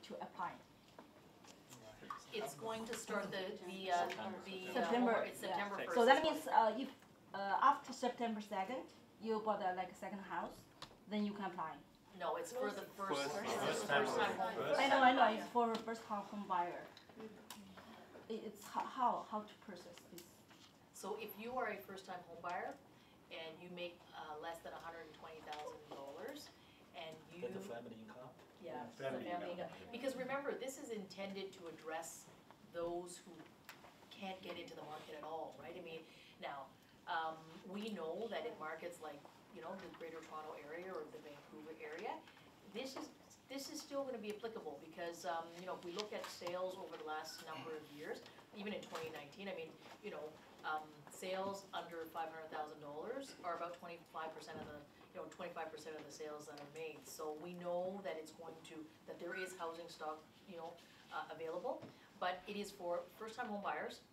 to apply? It's going to start September. It's September 1st. So that means if after September 2nd, you bought like a second house, then you can apply. No, it's for the first time home. I know, it's for first home buyer. It's how to process this. So if you are a first-time home buyer and you make less than $120,000 and you Get the family income. Yeah, the family income. Because remember, this is intended to address those who can't get into the market at all, right? I mean, now, we know that in markets like, you know, the Greater Toronto area or the Vancouver area, this is still going to be applicable because, you know, if we look at sales over the last number of years, even in 2019, I mean, you know, sales under $500,000 are about 25% of the, you know, 25% of the sales that are made. So we know that it's going to, that there is housing stock, you know, available, but it is for first-time home buyers.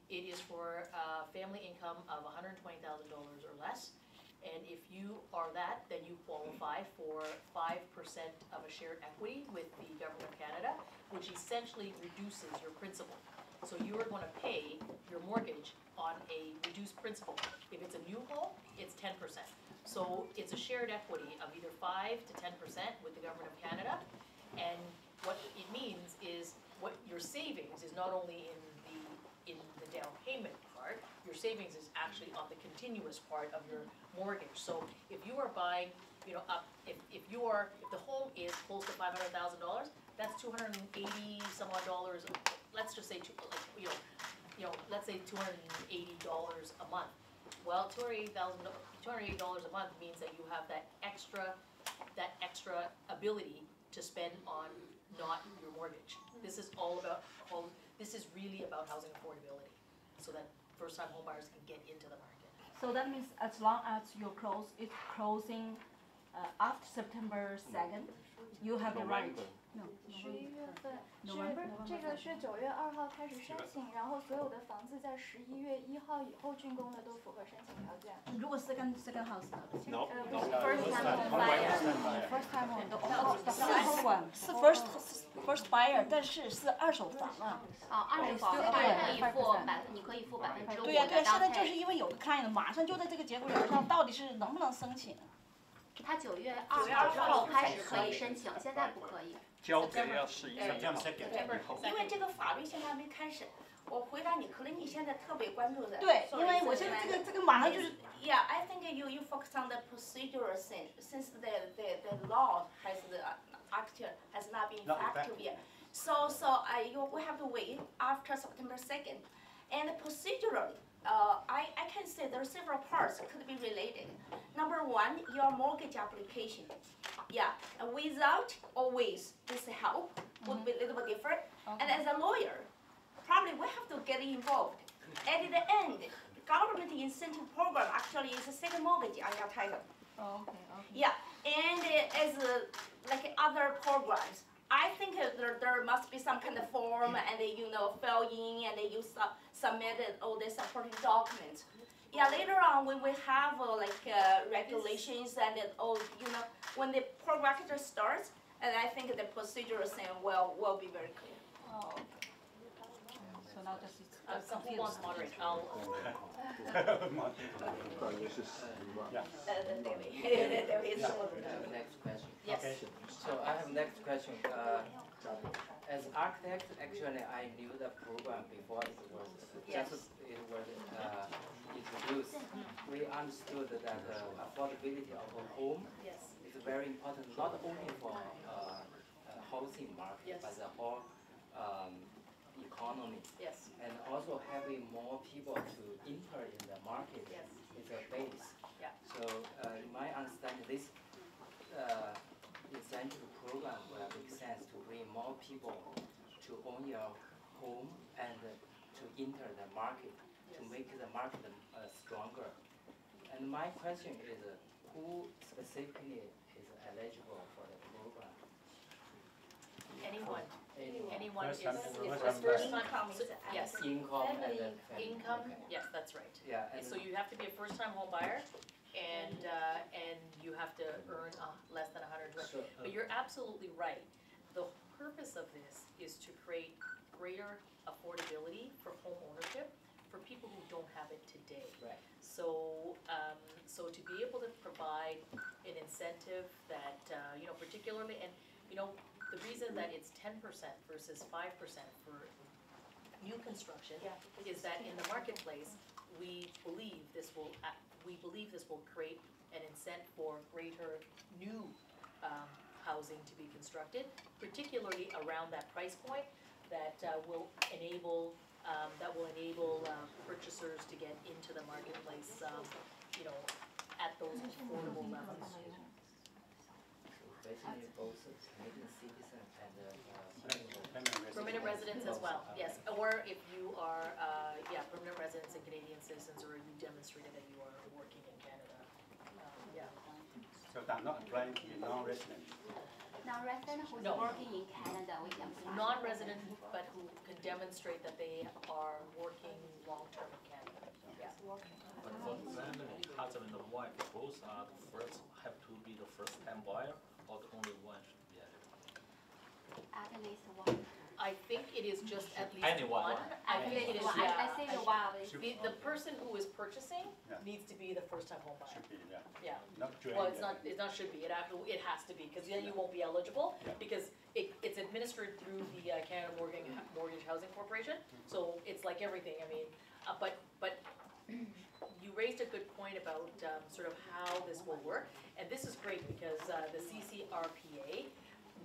It is for family income of $120,000 or less. And if you are that, then you qualify for 5% of a shared equity with the Government of Canada, which essentially reduces your principal. So you are going to pay your mortgage on a reduced principal. If it's a new home, it's 10%. So it's a shared equity of either 5 to 10% with the Government of Canada. And what it means is what your savings is not only in the down payment part, your savings is actually on the continuous part of your mortgage. So if you are buying, you know, if the home is close to $500,000, that's $280 some odd dollars. Let's just say, let's say $280 a month. Well, $280 a month means that you have that extra ability to spend on not your mortgage. This is all about this is really about housing affordability, so that first-time home buyers can get into the market. So that means as long as it's closing after September 2nd, you have the right. No. 11月份是这个是9月2号开始申请，然后所有的房子在11月1号以后竣工的都符合申请条件。如果second house 呢 No. First time buyer. First time home. The first buyer， 但是二手房啊。二手房你可以付5%。对呀对呀，现在就是因为有个 client 马上就在这个节骨眼上，到底是能不能申请？他9月2号开始可以申请，现在不可以。交给要11月1号。因为这个法律现在还没开审，我回答你，可能你现在特别关注的。对，因为我现在这个马上就是。Yeah, I think you focus on the procedural thing since the law has not been effective yet. So we have to wait after September 2nd, and procedurally. I can say there are several parts that could be related. Number one, your mortgage application. Yeah, without or with this help would be a little bit different. Okay. And as a lawyer, probably we have to get involved. At the end, government incentive program actually is a second mortgage on your title. Oh, okay. Yeah, and as like other programs, I think there must be some kind of form and fill in and you submitted all the supporting documents. Yeah, later on when we have regulations and when the program starts, and I think the procedural thing will be very clear. Oh, okay. So now just who wants to moderate? Next question. Yes. So I have next question. As architect, actually I knew the program before it was introduced. We understood that affordability of a home is very important, not only for housing market, but the whole economy. Yes. And also having more people to enter in the market is a base. Yeah. So in my understanding, this incentive program will make sense to bring more people to own your home and to enter the market, to make the market stronger. And my question is, who specifically is eligible for the program? Anyone. Anyone is first time. Yes. Income and then family. Income. Okay. Yes, that's right. Yeah. And so you have to be a first-time home buyer, and you have to earn less than 120. But you're absolutely right. purpose of this is to create greater affordability for home ownership for people who don't have it today. Right. So, so to be able to provide an incentive that, particularly, and, the reason that it's 10% versus 5% for new construction is that in the marketplace, we believe this will create an incentive for greater new housing to be constructed, particularly around that price point that will enable purchasers to get into the marketplace, at those affordable levels. So basically both Canadian citizen and Permanent residents as well, yes, or if you are, permanent residents and Canadian citizens, or you demonstrated that you are working in Canada, So they're not applying to be non-resident. Non-resident who's No. working in Canada, we can apply. Non-resident, but who can demonstrate that they are working long-term in Canada, yeah. But for family, husband and wife, both are the first, have to be the first-time buyer, or the only one should be eligible? At least one. I think it is just at least Anyone. one. I At think it least is, one. yeah. I think one is. The person who is purchasing Yeah. needs to be the first-time home buyer, Should be, yeah. yeah. Not joint. Well, it's not should be, it has to be, because then you won't be eligible, Yeah. because it's administered through the Canada Mortgage Housing Corporation, so it's like everything, I mean, but you raised a good point about sort of how this will work, and this is great, because the CCRPA,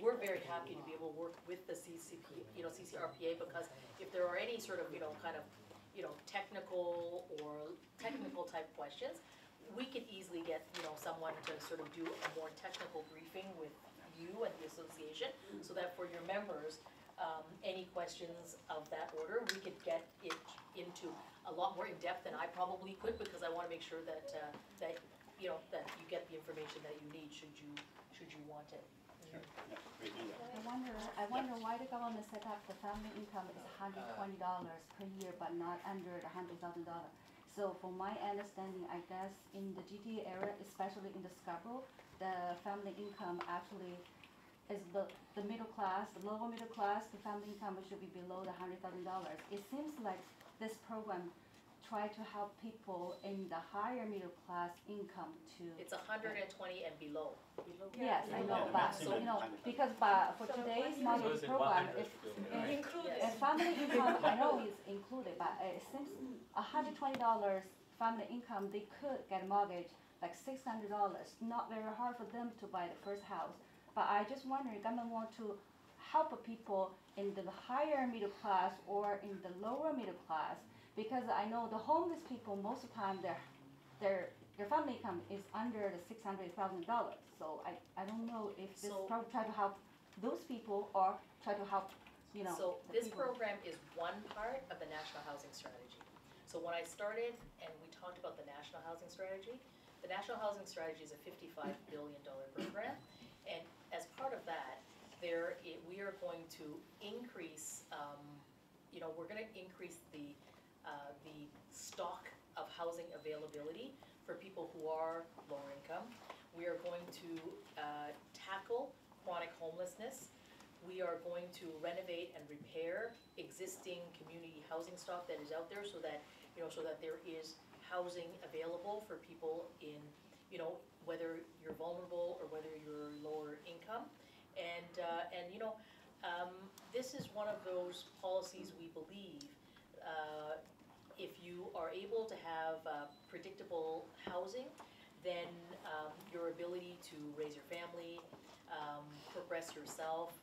we're very happy to be able to work with the CCRPA, because if there are any sort of, technical type questions, we could easily get, someone to sort of do a more technical briefing with you and the association, so that for your members, any questions of that order, we could get it into a lot more in depth than I probably could, because I wanna make sure that, that you get the information that you need, should you want it. Sure, yeah, we do that. I wonder why the government set up the family income is $120 per year, but not under the $100,000. So from my understanding, I guess in the GTA area, especially in the Scarborough, the family income actually is the middle class, the lower middle class, the family income should be below the $100,000. It seems like this program try to help people in the higher middle class income to. It's 120 and below. Yes, I know, Yeah, but maximum because for today's mortgage in program, 100 if still, a family income, I know is included, but it seems $120 family income, they could get a mortgage like $600. Not very hard for them to buy the first house. But I just wonder, government want to help people in the higher middle class or in the lower middle class, because I know the homeless people, most of the time their family income is under the $600,000. So I don't know if this So- program try to help those people or try to help, So the this people. program is one part of the National Housing Strategy. So when I started and we talked about the National Housing Strategy, the National Housing Strategy is a $55 billion program. And as part of that, we are going to increase, we're gonna increase the stock of housing availability for people who are lower income. We are going to tackle chronic homelessness. We are going to renovate and repair existing community housing stock that is out there, so that, so that there is housing available for people in, whether you're vulnerable or whether you're lower income. And this is one of those policies we believe, if you are able to have predictable housing, then your ability to raise your family, progress yourself,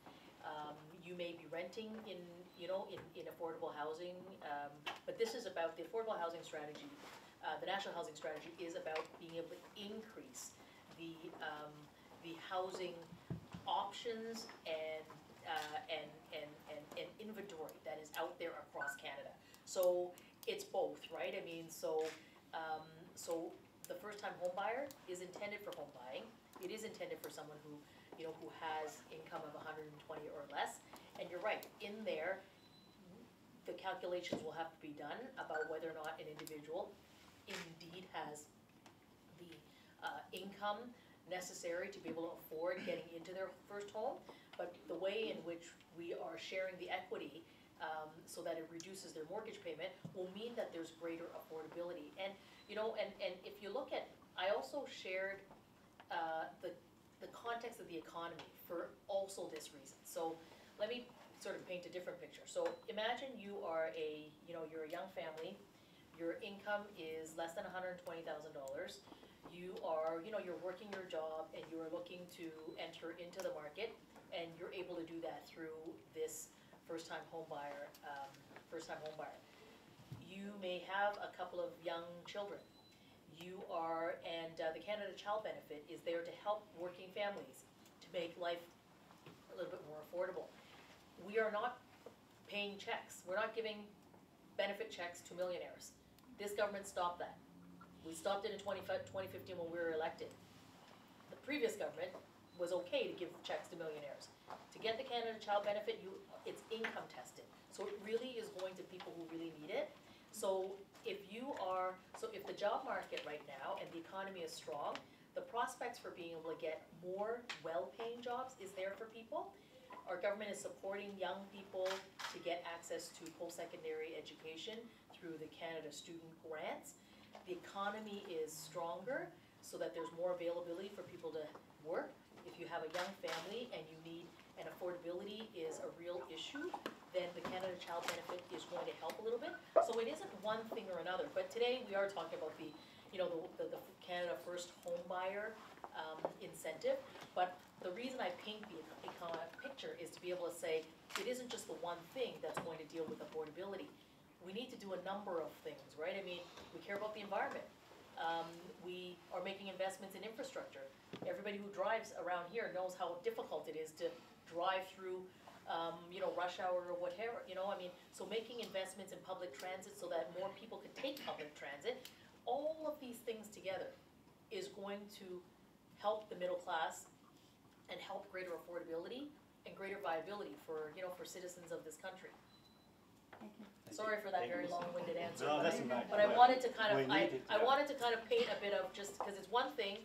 you may be renting in affordable housing, but this is about the affordable housing strategy. The National Housing Strategy is about being able to increase the housing options and inventory that is out there across Canada. So it's both, right? I mean, so the first-time home buyer is intended for home buying. It is intended for someone who has income of 120 or less. And you're right, in there, the calculations will have to be done about whether or not an individual indeed has the income necessary to be able to afford getting into their first home. but the way in which we are sharing the equity so that it reduces their mortgage payment will mean that there's greater affordability. And and if you look at, I also shared the context of the economy for also this reason. So let me sort of paint a different picture. So imagine you are you're a young family, your income is less than $120,000. You are, you're working your job and you are looking to enter into the market, and you're able to do that through this first-time home buyer. You may have a couple of young children. And the Canada Child Benefit is there to help working families to make life a little bit more affordable. We are not paying checks. We're not giving benefit checks to millionaires. This government stopped that. We stopped it in 2015 when we were elected. The previous government was okay to give checks to millionaires. To get the Canada Child Benefit, it's income tested. So it really is going to people who really need it. So if the job market right now and the economy is strong, the prospects for being able to get more well-paying jobs is there for people. Our government is supporting young people to get access to post-secondary education through the Canada Student Grants. The economy is stronger so that there's more availability for people to work. If you have a young family and and affordability is a real issue, then the Canada Child Benefit is going to help a little bit. So it isn't one thing or another, but today we are talking about the Canada First Home Buyer incentive. But the reason I paint the economic picture is to be able to say it isn't just the one thing that's going to deal with affordability. We need to do a number of things, right? I mean, we care about the environment. We are making investments in infrastructure. Everybody who drives around here knows how difficult it is to drive through, rush hour or whatever, I mean, so making investments in public transit so that more people could take public transit, all of these things together is going to help the middle class and help greater affordability and greater viability for citizens of this country. Thank you. Sorry for that very long-winded answer. No, that's all right. But I wanted to kind of, We need it, I yeah. wanted to kind of paint a bit of, just because it's one thing,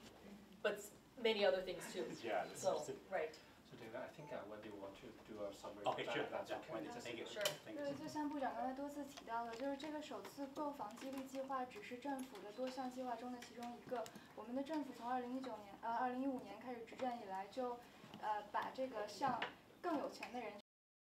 but many other things too. Yeah, So, right. So David, I think Wendy will want to do a summary. Okay, sure. That's Yeah, okay. Wendy, thank you. Sure. Thank 对， you. 就像部长刚才多次提到的，就是这个首次购房激励计划只是政府的多项计划中的其中一个。我们的政府从2015年开始执政以来，就把这个向更有钱的人